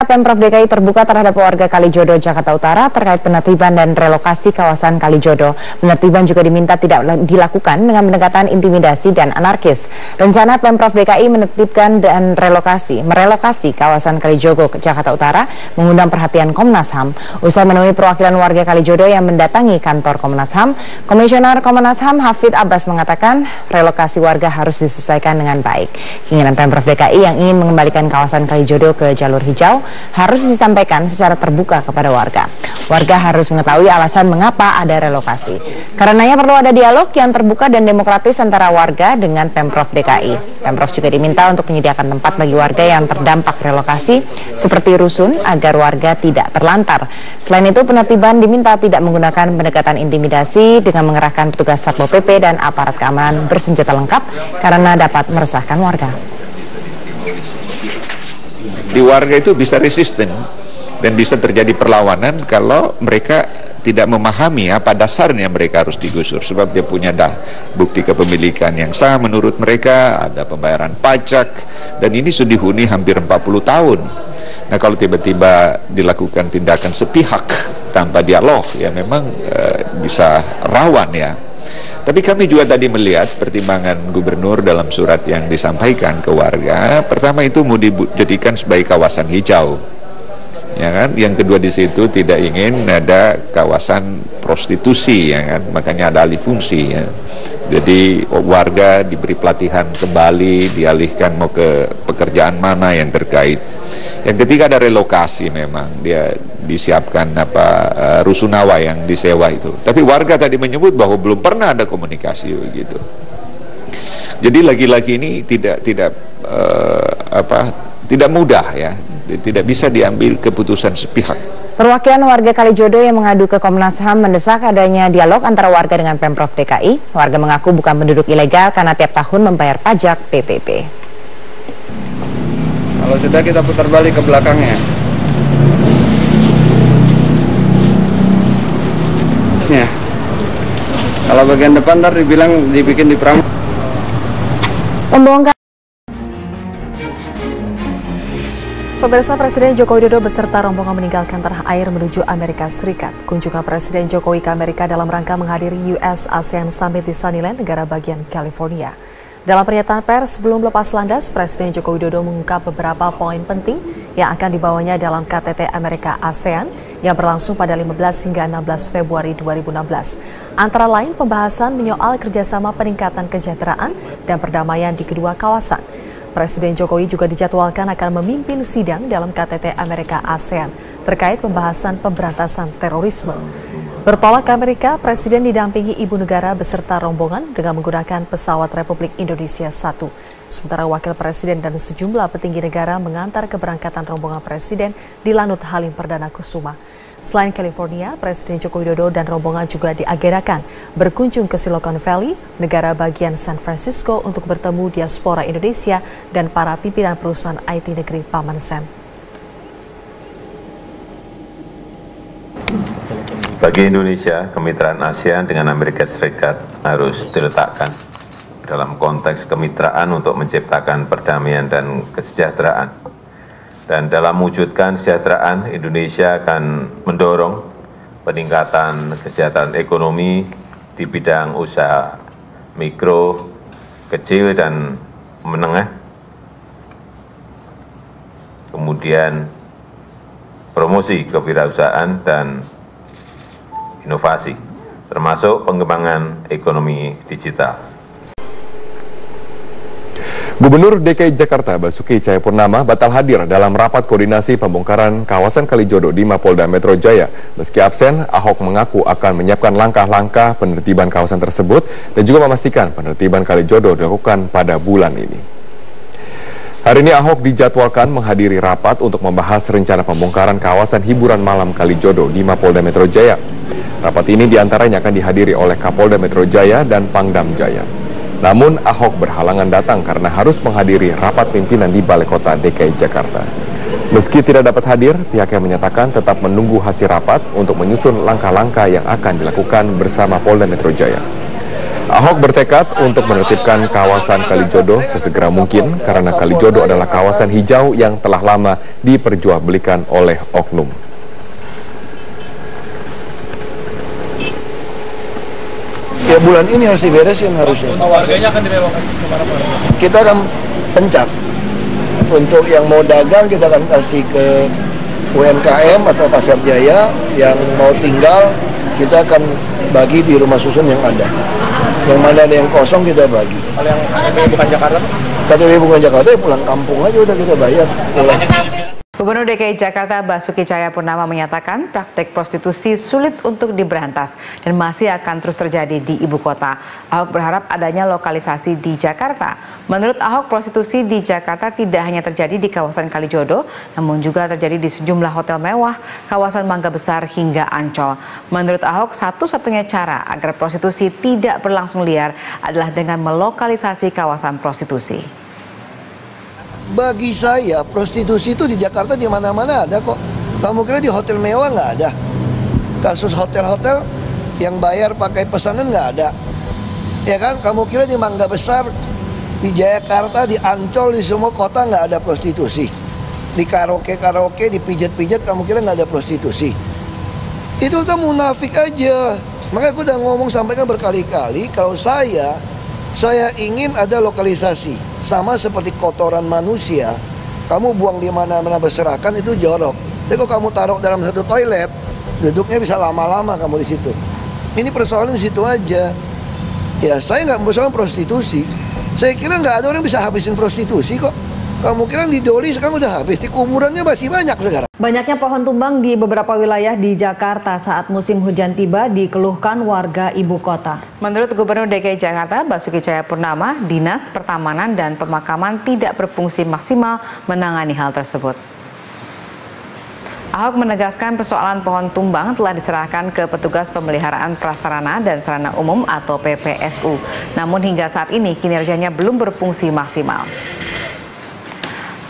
Pemprov DKI terbuka terhadap warga Kalijodo, Jakarta Utara terkait penertiban dan relokasi kawasan Kalijodo. Penertiban juga diminta tidak dilakukan dengan pendekatan intimidasi dan anarkis. Rencana Pemprov DKI menertibkan dan merelokasi kawasan Kalijodo, Jakarta Utara mengundang perhatian Komnas HAM. Usai menemui perwakilan warga Kalijodo yang mendatangi kantor Komnas HAM, Komisioner Komnas HAM Hafid Abbas mengatakan relokasi warga harus diselesaikan dengan baik. Keinginan Pemprov DKI yang ingin mengembalikan kawasan Kalijodo ke jalur hijau harus disampaikan secara terbuka kepada warga. Warga harus mengetahui alasan mengapa ada relokasi. Karenanya perlu ada dialog yang terbuka dan demokratis antara warga dengan Pemprov DKI. Pemprov juga diminta untuk menyediakan tempat bagi warga yang terdampak relokasi seperti rusun agar warga tidak terlantar. Selain itu, penertiban diminta tidak menggunakan pendekatan intimidasi dengan mengerahkan petugas Satpol PP dan aparat keamanan bersenjata lengkap karena dapat meresahkan warga. Di warga itu bisa resisten dan bisa terjadi perlawanan kalau mereka tidak memahami apa dasarnya mereka harus digusur, sebab dia punya bukti kepemilikan yang sah menurut mereka, ada pembayaran pajak, dan ini sudah dihuni hampir 40 tahun. Nah, kalau tiba-tiba dilakukan tindakan sepihak tanpa dialog, ya memang bisa rawan ya. Tapi kami juga tadi melihat pertimbangan gubernur dalam surat yang disampaikan ke warga. Pertama itu mau dijadikan sebagai kawasan hijau, ya kan? Yang kedua di situ tidak ingin ada kawasan prostitusi, ya kan? Makanya ada alih fungsi, ya. Jadi warga diberi pelatihan kembali, dialihkan mau ke pekerjaan mana yang terkait. Yang ketiga ada relokasi, memang dia disiapkan rusunawa yang disewa itu. Tapi warga tadi menyebut bahwa belum pernah ada komunikasi begitu. Jadi lagi-lagi ini tidak mudah ya, tidak bisa diambil keputusan sepihak. Perwakilan warga Kalijodo yang mengadu ke Komnas HAM mendesak adanya dialog antara warga dengan Pemprov DKI. Warga mengaku bukan penduduk ilegal karena tiap tahun membayar pajak PPP. Kalau sudah kita putar balik ke belakangnya. Ya. Kalau bagian depan ntar dibikin di pram. Pembongkar. Pemirsa, Presiden Joko Widodo beserta rombongan meninggalkan tanah air menuju Amerika Serikat. Kunjungan Presiden Jokowi ke Amerika dalam rangka menghadiri US ASEAN Summit di Sunnyland, negara bagian California. Dalam pernyataan pers sebelum lepas landas, Presiden Joko Widodo mengungkap beberapa poin penting yang akan dibawanya dalam KTT Amerika ASEAN yang berlangsung pada 15 hingga 16 Februari 2016. Antara lain pembahasan menyoal kerjasama peningkatan kesejahteraan dan perdamaian di kedua kawasan. Presiden Jokowi juga dijadwalkan akan memimpin sidang dalam KTT Amerika ASEAN terkait pembahasan pemberantasan terorisme. Bertolak ke Amerika, Presiden didampingi Ibu Negara beserta rombongan dengan menggunakan pesawat Republik Indonesia 1. Sementara Wakil Presiden dan sejumlah petinggi negara mengantar keberangkatan rombongan Presiden di Lanut Halim Perdana Kusuma. Selain California, Presiden Joko Widodo dan rombongan juga diagendakan berkunjung ke Silicon Valley, negara bagian San Francisco, untuk bertemu diaspora Indonesia dan para pimpinan perusahaan IT negeri Paman Sam. Bagi Indonesia, kemitraan ASEAN dengan Amerika Serikat harus diletakkan dalam konteks kemitraan untuk menciptakan perdamaian dan kesejahteraan. Dan dalam mewujudkan kesejahteraan, Indonesia akan mendorong peningkatan kesejahteraan ekonomi di bidang usaha mikro, kecil, dan menengah. Kemudian promosi kewirausahaan dan inovasi, termasuk pengembangan ekonomi digital. Gubernur DKI Jakarta Basuki Cahayapurnama batal hadir dalam rapat koordinasi pembongkaran kawasan Kalijodo di Mapolda Metro Jaya. Meski absen, Ahok mengaku akan menyiapkan langkah-langkah penertiban kawasan tersebut dan juga memastikan penertiban Kalijodo dilakukan pada bulan ini. Hari ini Ahok dijadwalkan menghadiri rapat untuk membahas rencana pembongkaran kawasan hiburan malam Kalijodo di Mapolda Metro Jaya. Rapat ini diantaranya akan dihadiri oleh Kapolda Metro Jaya dan Pangdam Jaya. Namun Ahok berhalangan datang karena harus menghadiri rapat pimpinan di Balai Kota DKI Jakarta. Meski tidak dapat hadir, pihaknya menyatakan tetap menunggu hasil rapat untuk menyusun langkah-langkah yang akan dilakukan bersama Polda Metro Jaya. Ahok bertekad untuk menertibkan kawasan Kalijodo sesegera mungkin karena Kalijodo adalah kawasan hijau yang telah lama diperjualbelikan oleh oknum. Ya bulan ini harus diberesin harusnya. Warganya akan direlokasi kemana Pak? Kita akan pencak. Untuk yang mau dagang kita akan kasih ke UMKM atau Pasar Jaya. Yang mau tinggal kita akan bagi di rumah susun yang ada. Yang mana ada yang kosong kita bagi. Kalau yang KTP bukan Jakarta Pak? KTP bukan Jakarta ya pulang kampung aja udah kita bayar. Pulang. Gubernur DKI Jakarta Basuki Cahayapurnama menyatakan praktek prostitusi sulit untuk diberantas dan masih akan terus terjadi di ibu kota. Ahok berharap adanya lokalisasi di Jakarta. Menurut Ahok, prostitusi di Jakarta tidak hanya terjadi di kawasan Kalijodo, namun juga terjadi di sejumlah hotel mewah, kawasan Mangga Besar hingga Ancol. Menurut Ahok, satu-satunya cara agar prostitusi tidak berlangsung liar adalah dengan melokalisasi kawasan prostitusi. Bagi saya prostitusi itu di Jakarta di mana-mana ada kok. Kamu kira di hotel mewah nggak ada? Kasus hotel-hotel yang bayar pakai pesanan nggak ada? Ya kan? Kamu kira di Mangga Besar, di Jakarta, di Ancol, di semua kota nggak ada prostitusi? Di karaoke, di pijat-pijat kamu kira nggak ada prostitusi? Itu tuh munafik aja. Makanya aku udah ngomong sampaikan berkali-kali kalau saya ingin ada lokalisasi. Sama seperti kotoran manusia, kamu buang di mana-mana berserakan itu jorok. Tapi kalau kamu taruh dalam satu toilet, duduknya bisa lama-lama kamu di situ. Ini persoalan di situ aja. Ya saya nggak persoalan prostitusi. Saya kira nggak ada orang bisa habisin prostitusi kok. Kamu kira di Doli sekarang udah habis, di kuburannya masih banyak sekarang. Banyaknya pohon tumbang di beberapa wilayah di Jakarta saat musim hujan tiba dikeluhkan warga ibu kota. Menurut Gubernur DKI Jakarta Basuki Cahayapurnama, Dinas Pertamanan dan Pemakaman tidak berfungsi maksimal menangani hal tersebut. Ahok menegaskan persoalan pohon tumbang telah diserahkan ke petugas pemeliharaan prasarana dan sarana umum atau PPSU. Namun hingga saat ini kinerjanya belum berfungsi maksimal.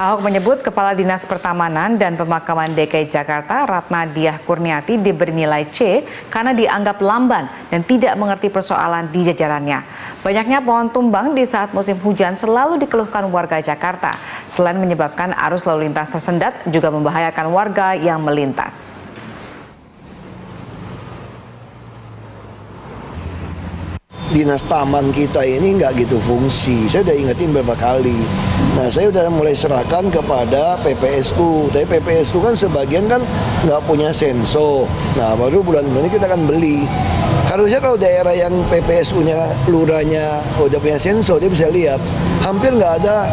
Ahok menyebut Kepala Dinas Pertamanan dan Pemakaman DKI Jakarta Ratna Diah Kurniati diberi nilai C karena dianggap lamban dan tidak mengerti persoalan di jajarannya. Banyaknya pohon tumbang di saat musim hujan selalu dikeluhkan warga Jakarta. Selain menyebabkan arus lalu lintas tersendat, juga membahayakan warga yang melintas. Dinas taman kita ini nggak gitu fungsi. Saya udah ingetin beberapa kali. Nah, saya udah mulai serahkan kepada PPSU. Tapi PPSU kan sebagian kan nggak punya senso. Nah, baru bulan-bulan ini kita akan beli. Harusnya kalau daerah yang PPSU-nya, lurahnya udah punya senso, dia bisa lihat. Hampir nggak ada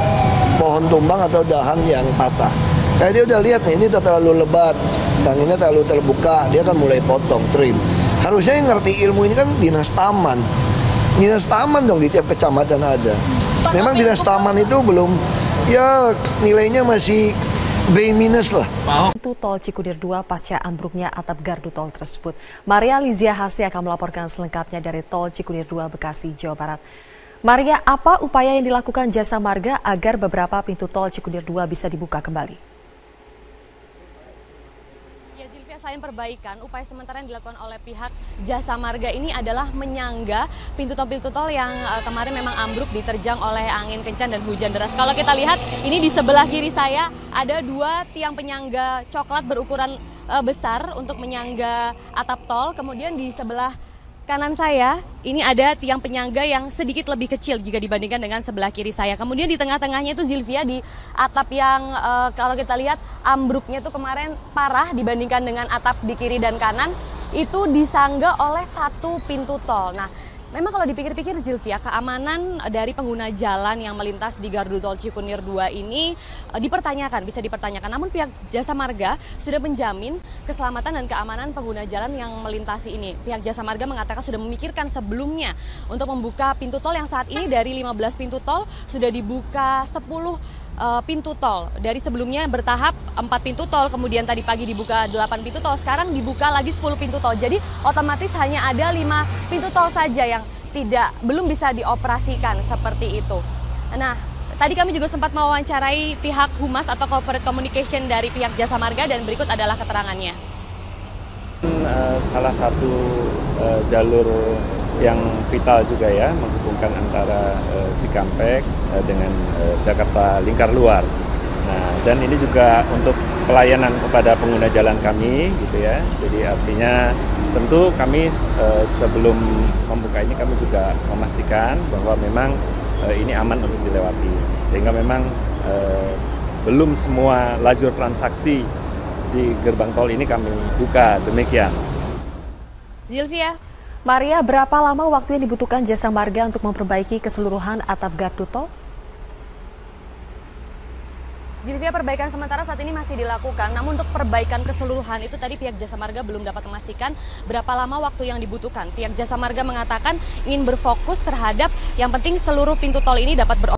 pohon tumbang atau dahan yang patah. Kayak dia udah lihat nih, ini terlalu lebat, yang ini terlalu terbuka, dia akan mulai potong, trim. Harusnya yang ngerti ilmu ini kan dinas taman. Dinas taman dong di tiap kecamatan ada. Memang dinas taman itu belum, ya nilainya masih B- lah. Pintu tol Cikunir 2 pasca ambruknya atap gardu tol tersebut. Maria Lizia Hasti akan melaporkan selengkapnya dari tol Cikunir 2 Bekasi, Jawa Barat. Maria, apa upaya yang dilakukan Jasa Marga agar beberapa pintu tol Cikunir 2 bisa dibuka kembali? Ya Zilvia, selain perbaikan, upaya sementara yang dilakukan oleh pihak Jasa Marga ini adalah menyangga pintu tol yang kemarin memang ambruk diterjang oleh angin kencang dan hujan deras. Kalau kita lihat, ini di sebelah kiri saya ada dua tiang penyangga coklat berukuran besar untuk menyangga atap tol. Kemudian di sebelah kanan saya, ini ada tiang penyangga yang sedikit lebih kecil jika dibandingkan dengan sebelah kiri saya. Kemudian di tengah-tengahnya itu Zilvia, di atap yang kalau kita lihat ambruknya itu kemarin parah dibandingkan dengan atap di kiri dan kanan, itu disangga oleh satu pintu tol. Nah, memang kalau dipikir-pikir Zilvia, keamanan dari pengguna jalan yang melintas di gardu tol Cikunir 2 ini bisa dipertanyakan. Namun pihak Jasa Marga sudah menjamin keselamatan dan keamanan pengguna jalan yang melintasi ini. Pihak Jasa Marga mengatakan sudah memikirkan sebelumnya untuk membuka pintu tol yang saat ini dari 15 pintu tol sudah dibuka 10 pintu tol. Dari sebelumnya bertahap 4 pintu tol, kemudian tadi pagi dibuka 8 pintu tol, sekarang dibuka lagi 10 pintu tol. Jadi otomatis hanya ada 5 pintu tol saja yang belum bisa dioperasikan seperti itu. Nah, tadi kami juga sempat mewawancarai pihak Humas atau Corporate Communication dari pihak Jasa Marga dan berikut adalah keterangannya. Salah satu jalur yang vital juga ya, menghubungkan antara Cikampek dengan Jakarta lingkar luar. Nah, dan ini juga untuk pelayanan kepada pengguna jalan kami gitu ya. Jadi artinya tentu kami sebelum membuka ini kami juga memastikan bahwa memang ini aman untuk dilewati. Sehingga memang belum semua lajur transaksi di gerbang tol ini kami buka, demikian. Zilvia. Maria, berapa lama waktu yang dibutuhkan Jasa Marga untuk memperbaiki keseluruhan atap gardu tol? Zilvia, perbaikan sementara saat ini masih dilakukan, namun untuk perbaikan keseluruhan itu tadi pihak Jasa Marga belum dapat memastikan berapa lama waktu yang dibutuhkan. Pihak Jasa Marga mengatakan ingin berfokus terhadap yang penting seluruh pintu tol ini dapat beroperasi